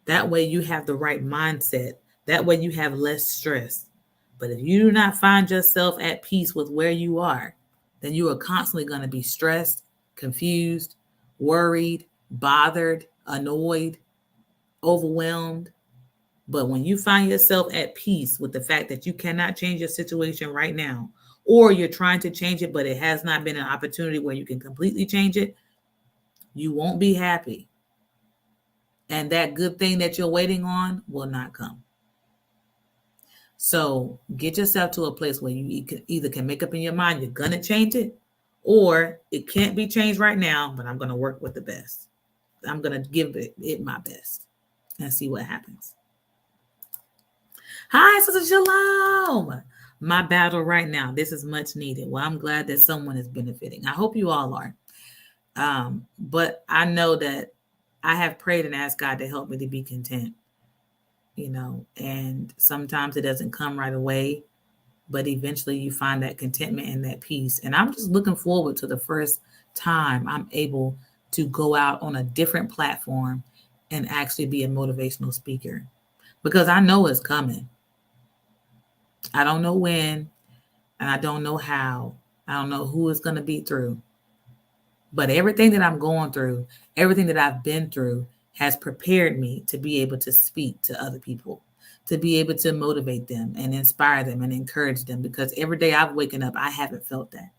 That way you have the right mindset. That way you have less stress. But if you do not find yourself at peace with where you are, then you are constantly going to be stressed, confused, worried, bothered, annoyed, overwhelmed. But when you find yourself at peace with the fact that you cannot change your situation right now, or you're trying to change it, but it has not been an opportunity where you can completely change it, you won't be happy. And that good thing that you're waiting on will not come. So get yourself to a place where you either can make up in your mind you're going to change it, or it can't be changed right now, but I'm going to work with the best. I'm going to give it my best and see what happens. Hi, Sister Shalom. My battle right now. This is much needed. Well, I'm glad that someone is benefiting. I hope you all are. But I know that I have prayed and asked God to help me to be content, and sometimes it doesn't come right away, but eventually you find that contentment and that peace. And I'm just looking forward to the first time I'm able to go out on a different platform and actually be a motivational speaker, because I know it's coming. I don't know when, and I don't know how. I don't know who it's going to be through. But everything that I'm going through, everything that I've been through has prepared me to be able to speak to other people, to be able to motivate them and inspire them and encourage them. Because every day I've waken up, I haven't felt that.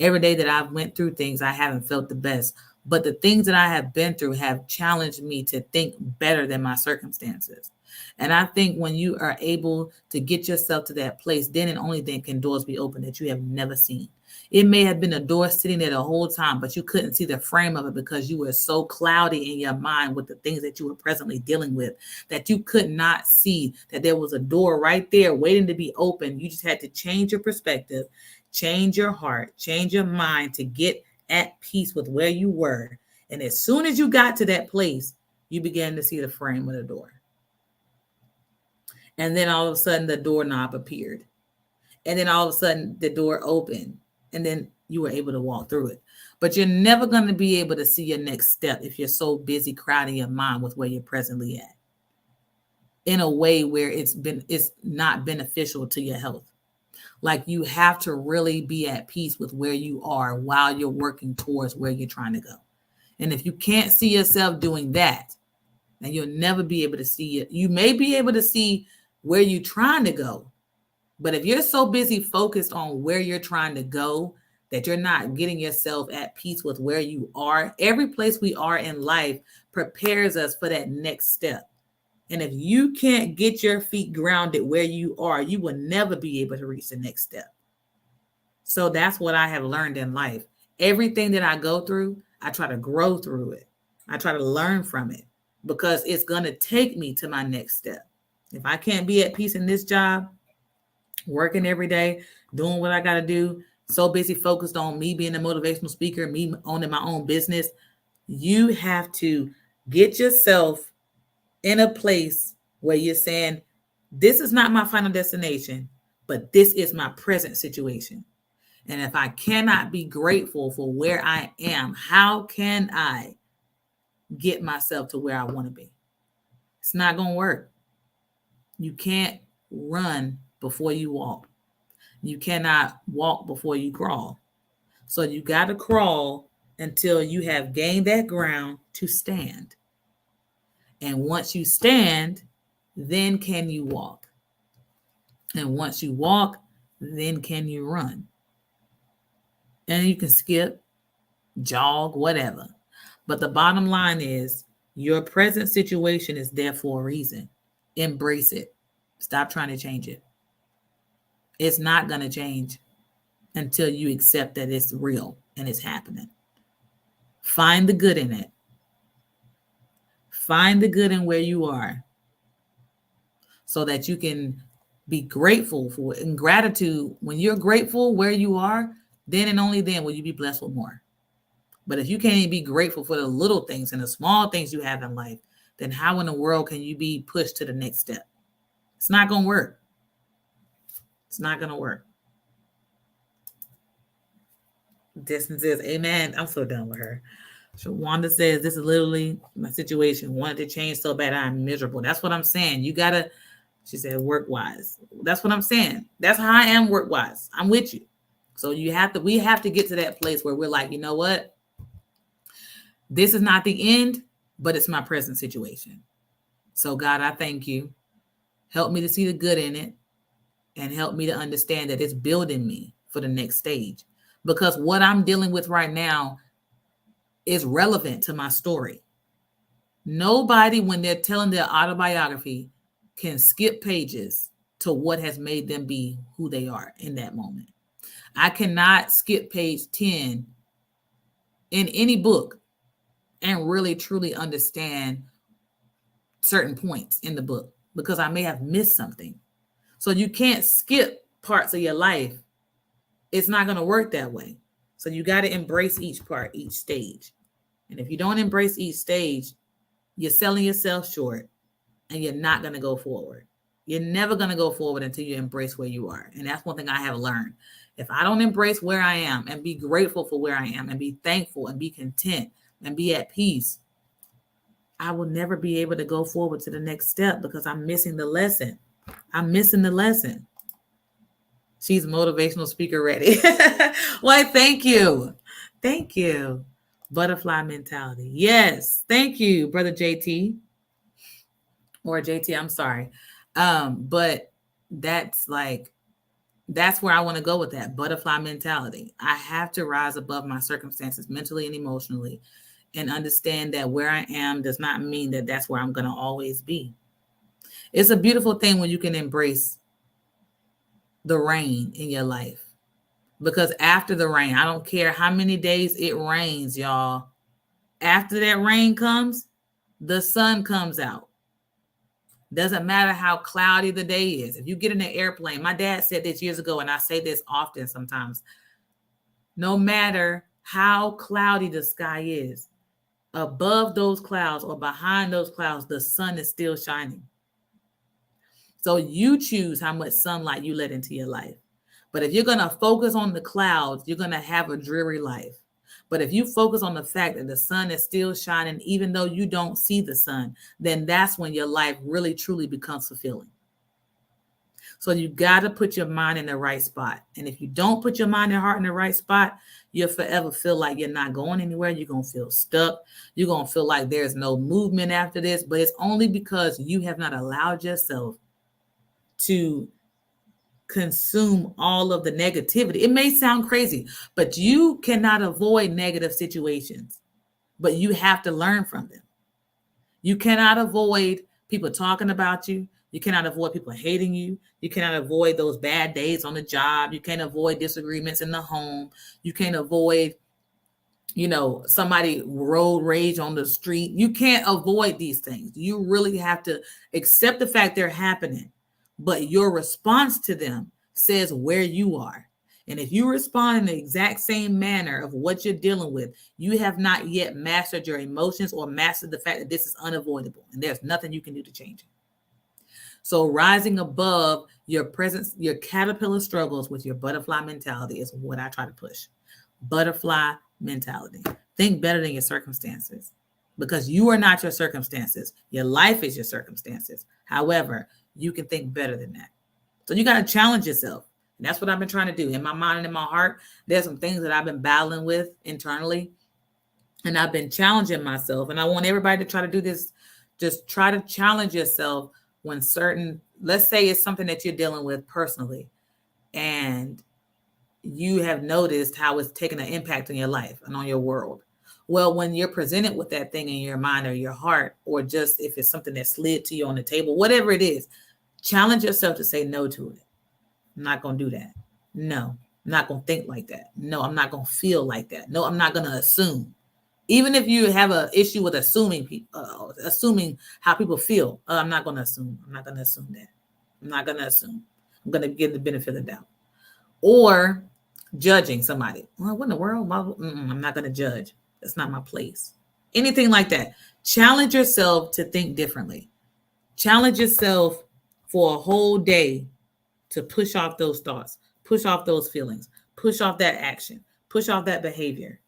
Every day that I've went through things, I haven't felt the best. But the things that I have been through have challenged me to think better than my circumstances. And I think when you are able to get yourself to that place, then and only then can doors be open that you have never seen. It may have been a door sitting there the whole time, but you couldn't see the frame of it because you were so cloudy in your mind with the things that you were presently dealing with that you could not see that there was a door right there waiting to be opened. You just had to change your perspective, change your heart, change your mind to get at peace with where you were. And as soon as you got to that place, you began to see the frame of the door. And then all of a sudden the doorknob appeared. And then all of a sudden the door opened. And then you were able to walk through it. But you're never going to be able to see your next step if you're so busy crowding your mind with where you're presently at, in a way where it's not beneficial to your health. Like, you have to really be at peace with where you are while you're working towards where you're trying to go. And if you can't see yourself doing that, then you'll never be able to see it. You may be able to see where you're trying to go, but if you're so busy focused on where you're trying to go that you're not getting yourself at peace with where you are, every place we are in life prepares us for that next step. And if you can't get your feet grounded where you are, you will never be able to reach the next step. So that's what I have learned in life. Everything that I go through, I try to grow through it. I try to learn from it, because it's going to take me to my next step. If I can't be at peace in this job, working every day, doing what I got to do, so busy focused on me being a motivational speaker, me owning my own business, you have to get yourself in a place where you're saying, this is not my final destination, but this is my present situation. And if I cannot be grateful for where I am, how can I get myself to where I want to be? It's not going to work. You can't run before you walk. You cannot walk before you crawl. So you got to crawl until you have gained that ground to stand. And once you stand, then can you walk. And once you walk, then can you run. And you can skip, jog, whatever. But the bottom line is, your present situation is there for a reason. Embrace it. Stop trying to change it. It's not going to change until you accept that it's real and it's happening. Find the good in it. Find the good in where you are so that you can be grateful for it. And gratitude, when you're grateful where you are, then and only then will you be blessed with more. But if you can't even be grateful for the little things and the small things you have in life, then how in the world can you be pushed to the next step? It's not going to work. It's not going to work. Distance is, amen. I'm so done with her. So Wanda says, this is literally my situation. Wanted to change so bad I'm miserable. That's what I'm saying. You got to, she said, work-wise. That's what I'm saying. That's how I am work-wise. I'm with you. So we have to get to that place where we're like, you know what? This is not the end, but it's my present situation. So God, I thank you. Help me to see the good in it and help me to understand that it's building me for the next stage. Because what I'm dealing with right now is relevant to my story. Nobody, when they're telling their autobiography, can skip pages to what has made them be who they are in that moment. I cannot skip page 10 in any book and really truly understand certain points in the book because I may have missed something. So you can't skip parts of your life. It's not going to work that way. So you got to embrace each part, each stage. And if you don't embrace each stage, you're selling yourself short and you're not going to go forward. You're never going to go forward until you embrace where you are. And that's one thing I have learned. If I don't embrace where I am and be grateful for where I am and be thankful and be content and be at peace, I will never be able to go forward to the next step because I'm missing the lesson. I'm missing the lesson. She's a motivational speaker ready. Why, thank you. Thank you. Butterfly mentality. Yes. Thank you, Brother JT. Or JT, I'm sorry. But that's where I want to go with that butterfly mentality. I have to rise above my circumstances mentally and emotionally and understand that where I am does not mean that that's where I'm going to always be. It's a beautiful thing when you can embrace the rain in your life. Because after the rain, I don't care how many days it rains, y'all. After that rain comes, the sun comes out. Doesn't matter how cloudy the day is. If you get in an airplane, my dad said this years ago, and I say this often sometimes. No matter how cloudy the sky is, above those clouds or behind those clouds, the sun is still shining. So you choose how much sunlight you let into your life. But if you're going to focus on the clouds, you're going to have a dreary life. But if you focus on the fact that the sun is still shining, even though you don't see the sun, then that's when your life really, truly becomes fulfilling. So you got to put your mind in the right spot. And if you don't put your mind and heart in the right spot, you'll forever feel like you're not going anywhere. You're going to feel stuck. You're going to feel like there's no movement after this. But it's only because you have not allowed yourself to consume all of the negativity. It may sound crazy, but you cannot avoid negative situations, but you have to learn from them. You cannot avoid people talking about you. You cannot avoid people hating you. You cannot avoid those bad days on the job. You can't avoid disagreements in the home. You can't avoid, somebody road rage on the street. You can't avoid these things. You really have to accept the fact they're happening. But your response to them says where you are. And if you respond in the exact same manner of what you're dealing with, you have not yet mastered your emotions or mastered the fact that this is unavoidable and there's nothing you can do to change it. So rising above your caterpillar struggles with your butterfly mentality is what I try to push. Butterfly mentality. Think better than your circumstances because you are not your circumstances. Your life is your circumstances. However, you can think better than that. So you got to challenge yourself. And that's what I've been trying to do. In my mind and in my heart, there's some things that I've been battling with internally. And I've been challenging myself. And I want everybody to try to do this. Just try to challenge yourself when let's say it's something that you're dealing with personally. And you have noticed how it's taken an impact on your life and on your world. Well, when you're presented with that thing in your mind or your heart, or just if it's something that slid to you on the table, whatever it is, challenge yourself to say no to it. I'm not going to do that. No, I'm not going to think like that. No, I'm not going to feel like that. No, I'm not going to assume. Even if you have an issue with assuming how people feel, I'm not going to assume. I'm not going to assume that. I'm not going to assume. I'm going to give the benefit of the doubt. Or judging somebody. Well, what in the world? I'm not going to judge. That's not my place. Anything like that. Challenge yourself to think differently. Challenge yourself for a whole day to push off those thoughts, push off those feelings, push off that action, push off that behavior.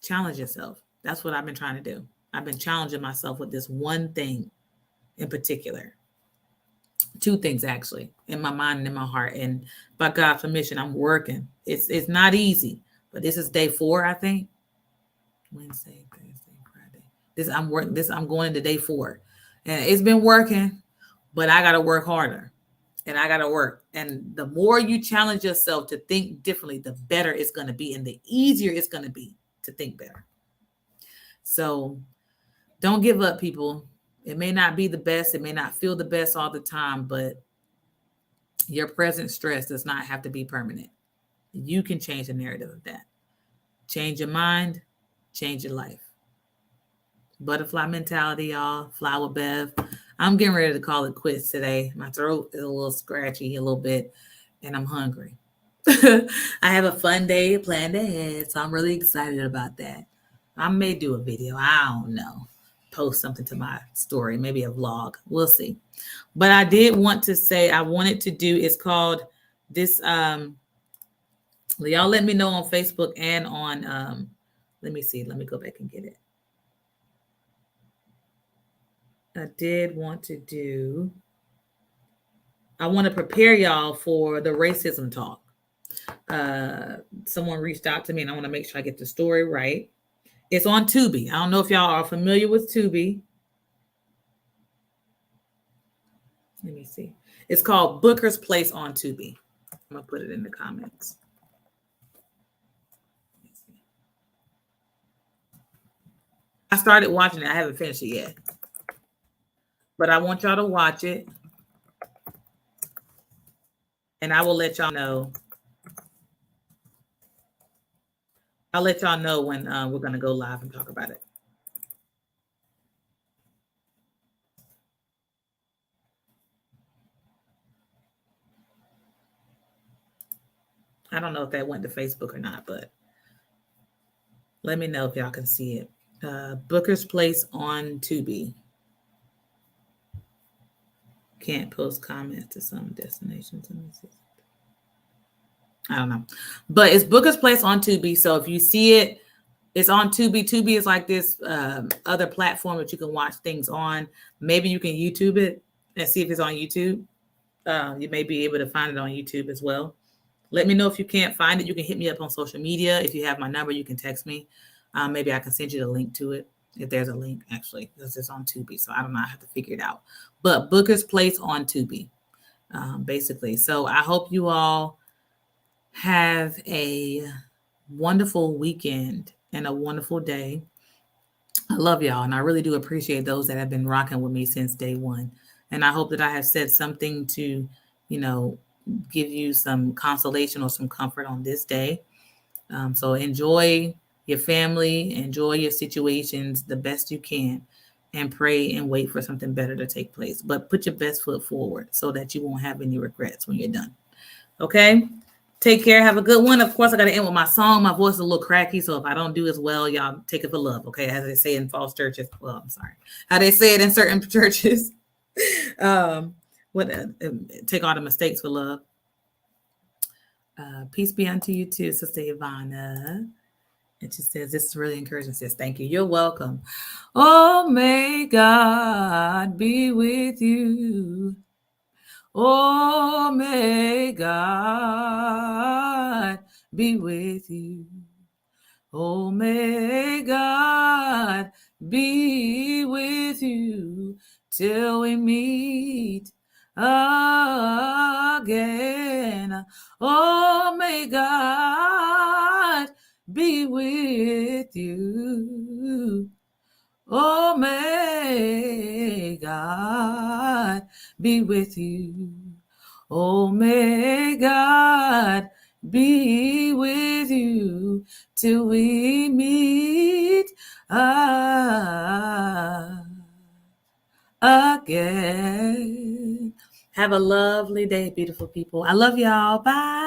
Challenge yourself. That's what I've been trying to do. I've been challenging myself with this one thing in particular. Two things actually, in my mind and in my heart. And by God's permission, I'm working. It's not easy, but this is day 4, I think. Wednesday, Thursday, Friday. I'm going into day 4. And it's been working, but I gotta work harder. And I gotta work. And the more you challenge yourself to think differently, the better it's gonna be, and the easier it's gonna be to think better. So don't give up, people. It may not be the best. It may not feel the best all the time, but your present stress does not have to be permanent. You can change the narrative of that. Change your mind, change your life. Butterfly mentality, y'all. Flower Bev. I'm getting ready to call it quits today. My throat is a little scratchy a little bit, and I'm hungry. I have a fun day planned ahead, so I'm really excited about that. I may do a video. I don't know. Post something to my story, maybe a vlog. We'll see. But I did want to say I wanted to do, it's called this. Y'all let me know on Facebook and on, let me see. Let me go back and get it. I did want to do, I want to prepare y'all for the racism talk. Someone reached out to me and I want to make sure I get the story right. It's on Tubi. I don't know if y'all are familiar with Tubi. Let me see. It's called Booker's Place on Tubi. I'm going to put it in the comments. I started watching it. I haven't finished it yet. But I want y'all to watch it. And I will let y'all know. I'll let y'all know when we're going to go live and talk about it. I don't know if that went to Facebook or not, but let me know if y'all can see it. Booker's Place on Tubi. Can't post comments to some destinations. Let me see. I don't know. But it's Booker's Place on Tubi. So if you see it, it's on Tubi. Tubi is like this other platform that you can watch things on. Maybe you can YouTube it and see if it's on YouTube. You may be able to find it on YouTube as well. Let me know if you can't find it. You can hit me up on social media. If you have my number, you can text me. Maybe I can send you the link to it. If there's a link, actually, because it's on Tubi. So I don't know. I have to figure it out. But Booker's Place on Tubi, basically. So I hope you all have a wonderful weekend and a wonderful day. I love y'all, and I really do appreciate those that have been rocking with me since day one. And I hope that I have said something to, give you some consolation or some comfort on this day. So enjoy your family, enjoy your situations the best you can, and pray and wait for something better to take place. But put your best foot forward so that you won't have any regrets when you're done. Okay? Take care. Have a good one. Of course, I got to end with my song. My voice is a little cracky, so if I don't do as well, y'all take it for love, okay? As they say in false churches. Well, I'm sorry. How they say it in certain churches. Take all the mistakes for love. Peace be unto you too, Sister Ivana. And she says, this is really encouraging. Says, thank you. You're welcome. Oh, may God be with you. Oh, may God be with you. Oh, may God be with you till we meet again. Oh, may God be with you. Oh, may God be with you. Oh, may God be with you till we meet again. Have a lovely day, beautiful people. I love y'all. Bye.